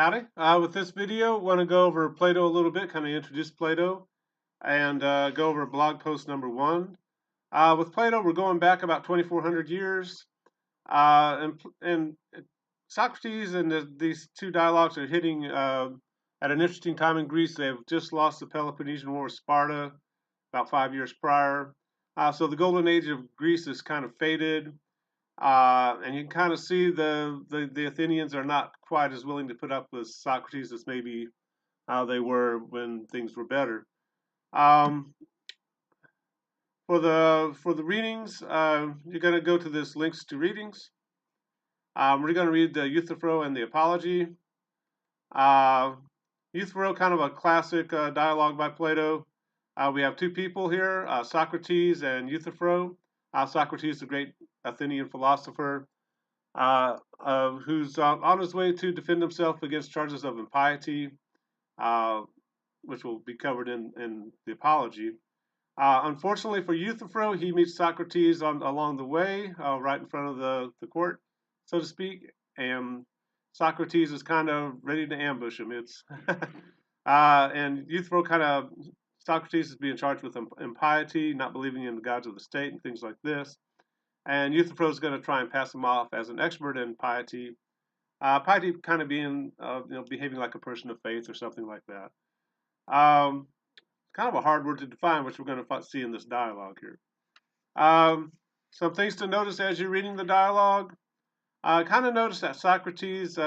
Howdy. With this video, I want to go over Plato a little bit, kind of introduce Plato, and go over blog post number 1. With Plato, we're going back about 2,400 years, and Socrates and these two dialogues are hitting at an interesting time in Greece. They've just lost the Peloponnesian War with Sparta about 5 years prior. So the golden age of Greece is kind of faded. And you can kind of see the Athenians are not quite as willing to put up with Socrates as maybe they were when things were better. Um, for the readings, you're going to go to this links to readings. We're going to read the Euthyphro and the Apology. Euthyphro, kind of a classic dialogue by Plato. We have two people here, Socrates and Euthyphro. Socrates, the great Athenian philosopher, who's on his way to defend himself against charges of impiety, uh, which will be covered in the Apology. Unfortunately for Euthyphro, he meets Socrates along the way, right in front of the court, so to speak, and Socrates is kind of ready to ambush him. And Euthyphro Socrates is being charged with impiety, not believing in the gods of the state, and things like this. And Euthyphro is going to try and pass him off as an expert in piety. Piety kind of being, behaving like a person of faith or something like that. Um, Kind of a hard word to define, which we're going to see in this dialogue here. Some things to notice as you're reading the dialogue. Kind of notice that Socrates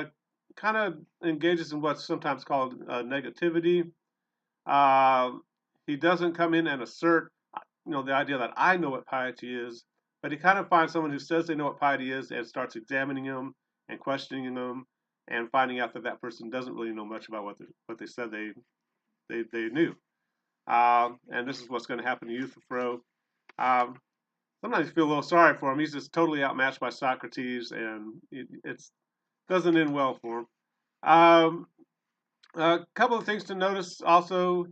kind of engages in what's sometimes called negativity. Uh, he doesn't come in and assert, the idea that I know what piety is, but he kind of finds someone who says they know what piety is and starts examining them and questioning them and finding out that that person doesn't really know much about what they said they knew. And this is what's going to happen to Euthyphro. Um, Sometimes you feel a little sorry for him. He's just totally outmatched by Socrates, and it doesn't end well for him. A couple of things to notice also.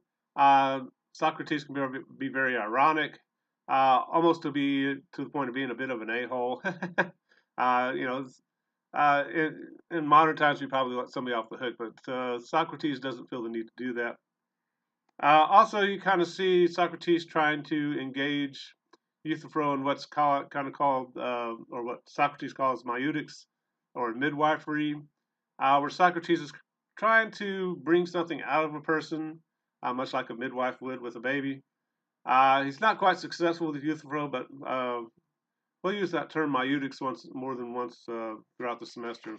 Socrates can be very ironic, almost to the point of being a bit of an a-hole. uh, you know, in modern times, we probably let somebody off the hook, but Socrates doesn't feel the need to do that. Also, you kind of see Socrates trying to engage Euthyphro in what's called, or what Socrates calls maieudics, or midwifery, where Socrates is trying to bring something out of a person, much like a midwife would with a baby. He's not quite successful with Euthyphro, but we'll use that term maieudics more than once throughout the semester.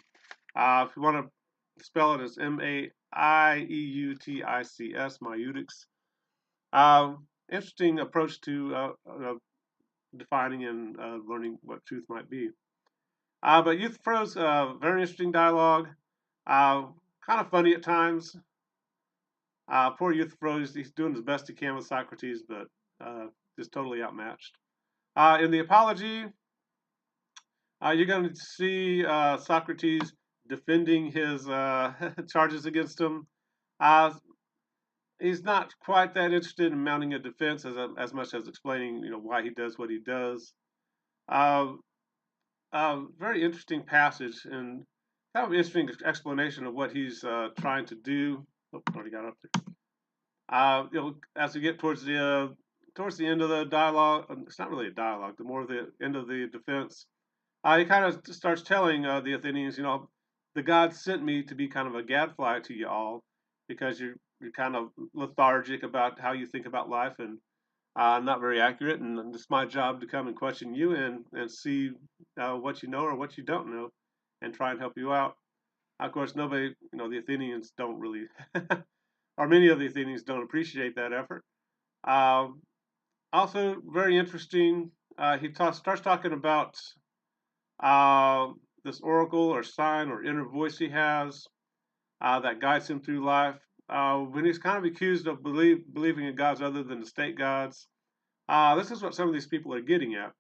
If you want to spell it as Maieutis, maieudics. Interesting approach to defining and learning what truth might be. But Euthyphro's very interesting dialogue, kind of funny at times. Poor Euthyphro, he's doing his best he can with Socrates, but just totally outmatched. In the Apology, you're going to see Socrates defending his charges against him. He's not quite that interested in mounting a defense as much as explaining, why he does what he does. Uh, Very interesting passage and kind of interesting explanation of what he's trying to do. Oh, already got up there. As we get towards the end of the dialogue, it's not really a dialogue. The more the end of the defense, he kind of starts telling the Athenians, the gods sent me to be kind of a gadfly to you all because you're kind of lethargic about how you think about life and not very accurate. And it's my job to come and question you and see what you know or what you don't know, and try and help you out. Of course, nobody, the Athenians don't really, or many of the Athenians don't appreciate that effort. Also, very interesting. He starts talking about uh, this oracle or sign or inner voice he has that guides him through life. When he's kind of accused of believing in gods other than the state gods, this is what some of these people are getting at.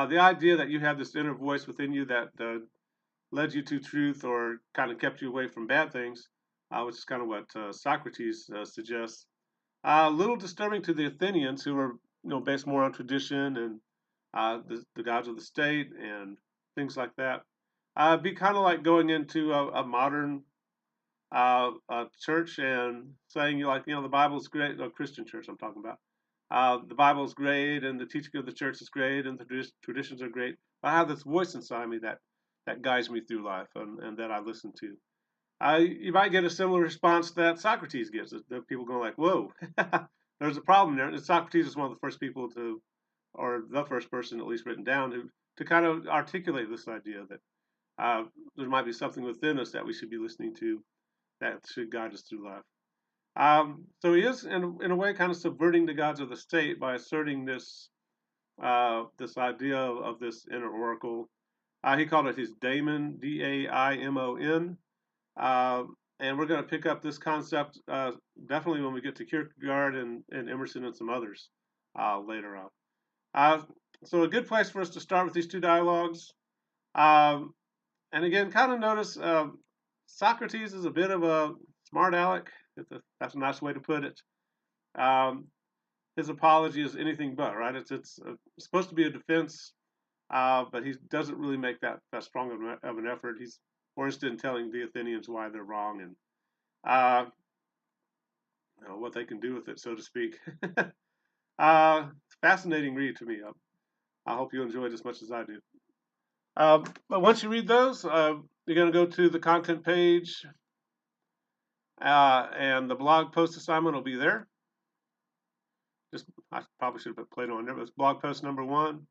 The idea that you have this inner voice within you that led you to truth or kind of kept you away from bad things, which is kind of what Socrates suggests. A little disturbing to the Athenians, who are based more on tradition and the gods of the state and things like that. Be kind of like going into a modern church and saying, the Bible's great. A Christian church, I'm talking about. The Bible's great, and the teaching of the church is great, and the traditions are great. But I have this voice inside me that guides me through life, and that I listen to. You might get a similar response that Socrates gets. The people going like, "Whoa, there's a problem there." And Socrates is one of the first people to, or the first person at least written down, to kind of articulate this idea that there might be something within us that we should be listening to that should guide us through life. So he is, in a way, kind of subverting the gods of the state by asserting this idea of this inner oracle. He called it his daimon, Daimon. Uh, and we're going to pick up this concept definitely when we get to Kierkegaard and Emerson and some others later on. So a good place for us to start with these two dialogues. Um, and again, kind of notice Socrates is a bit of a smart aleck. That's a nice way to put it. His apology is anything but, right? It's supposed to be a defense, but he doesn't really make that strong of an effort. He's more interested in telling the Athenians why they're wrong and what they can do with it, so to speak. It's a fascinating read to me. I hope you enjoyed as much as I do. But once you read those, you're going to go to the content page, and the blog post assignment will be there. I probably should have put Plato on there, but it's blog post number 1.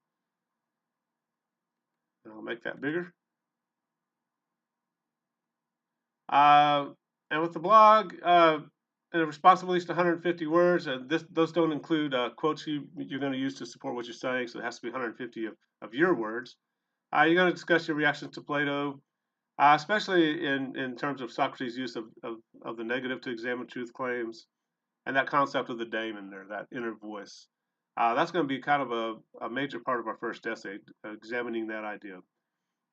And I'll make that bigger. And with the blog, and a responsive at least 150 words, and those don't include quotes you're going to use to support what you're saying, so it has to be 150 of your words. You're going to discuss your reactions to Plato, especially in terms of Socrates' use of the negative to examine truth claims, and that concept of the daemon there, that inner voice. That's going to be kind of a major part of our first essay, examining that idea.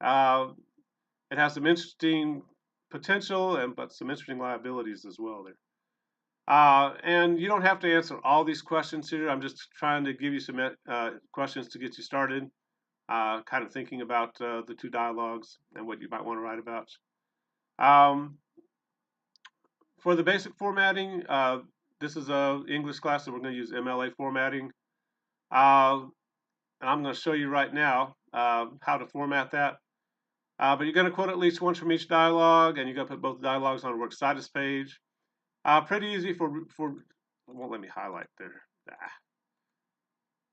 It has some interesting potential, but some interesting liabilities as well there. And you don't have to answer all these questions here. I'm just trying to give you some questions to get you started, kind of thinking about the two dialogues and what you might want to write about. For the basic formatting, this is an English class, so we're going to use MLA formatting. And I'm going to show you right now how to format that. But you're going to quote at least once from each dialogue, and you're going to put both dialogues on a works citus page. Pretty easy for it won't let me highlight there.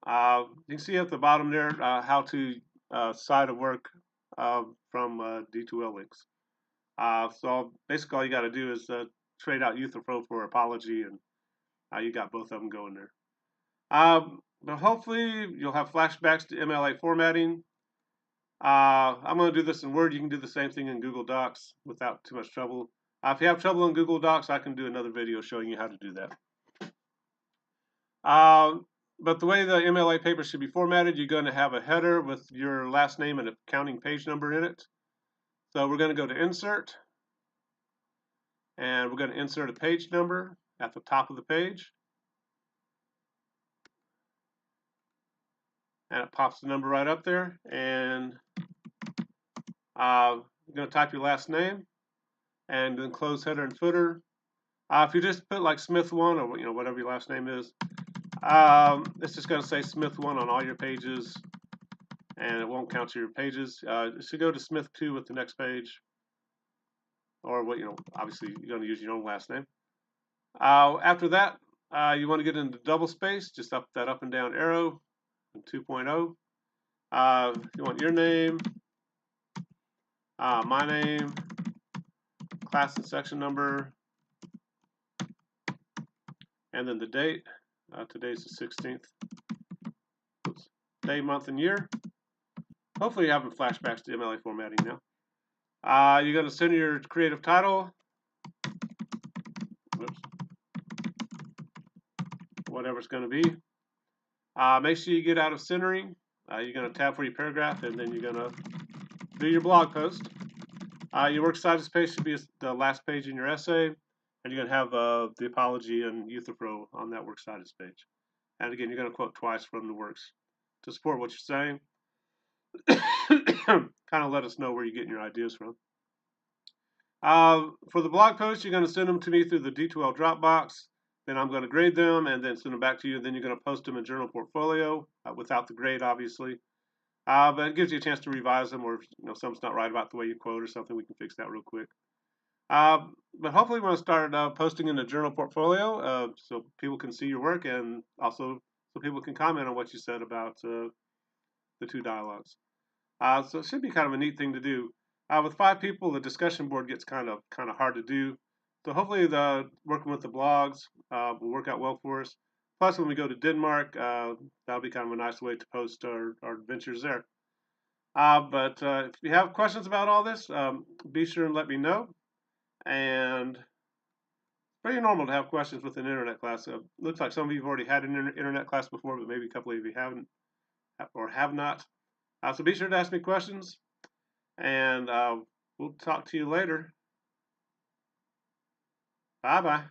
You can see at the bottom there how to cite a work from D2L links. So basically all you got to do is trade out Euthyphro for apology, and you got both of them going there. But hopefully you'll have flashbacks to MLA formatting. I'm going to do this in Word. You can do the same thing in Google Docs without too much trouble. If you have trouble in Google Docs, I can do another video showing you how to do that. But the way the MLA paper should be formatted, you're going to have a header with your last name and a counting page number in it. So we're going to go to Insert, and we're going to insert a page number at the top of the page. And it pops the number right up there. And you're going to type your last name, and then close header and footer. If you just put like Smith1 or whatever your last name is, it's just going to say Smith1 on all your pages, and it won't count your pages. It should go to Smith2 with the next page, or obviously you're going to use your own last name. After that, you want to get into double space, just up that up and down arrow, and 2.0. You want your name, my name, class and section number, and then the date. Today's the 16th. Oops. Day, month, and year. Hopefully you're having flashbacks to MLA formatting now. You're going to center your creative title. Oops. Whatever it's going to be. Make sure you get out of centering. You're going to tab for your paragraph, and then you're going to do your blog post. Your works citus page should be the last page in your essay, and you're going to have the apology and Euthyphro on that works citus page. And again, you're going to quote twice from the works to support what you're saying. kind of let us know where you're getting your ideas from. For the blog posts, you're going to send them to me through the D2L Dropbox. Then I'm going to grade them and then send them back to you. Then you're going to post them in Journal Portfolio without the grade, obviously. But it gives you a chance to revise them, or if something's not right about the way you quote or something, we can fix that real quick. But hopefully we're going to start posting in the Journal Portfolio so people can see your work, and also so people can comment on what you said about the two dialogues. So it should be kind of a neat thing to do. With 5 people, the discussion board gets kind of hard to do. So hopefully, working with the blogs will work out well for us. Plus, when we go to Denmark, that'll be kind of a nice way to post our adventures there. But if you have questions about all this, be sure and let me know. And it's pretty normal to have questions with an internet class. Looks like some of you have already had an internet class before, but maybe a couple of you haven't or have not. So be sure to ask me questions, and we'll talk to you later. Bye-bye.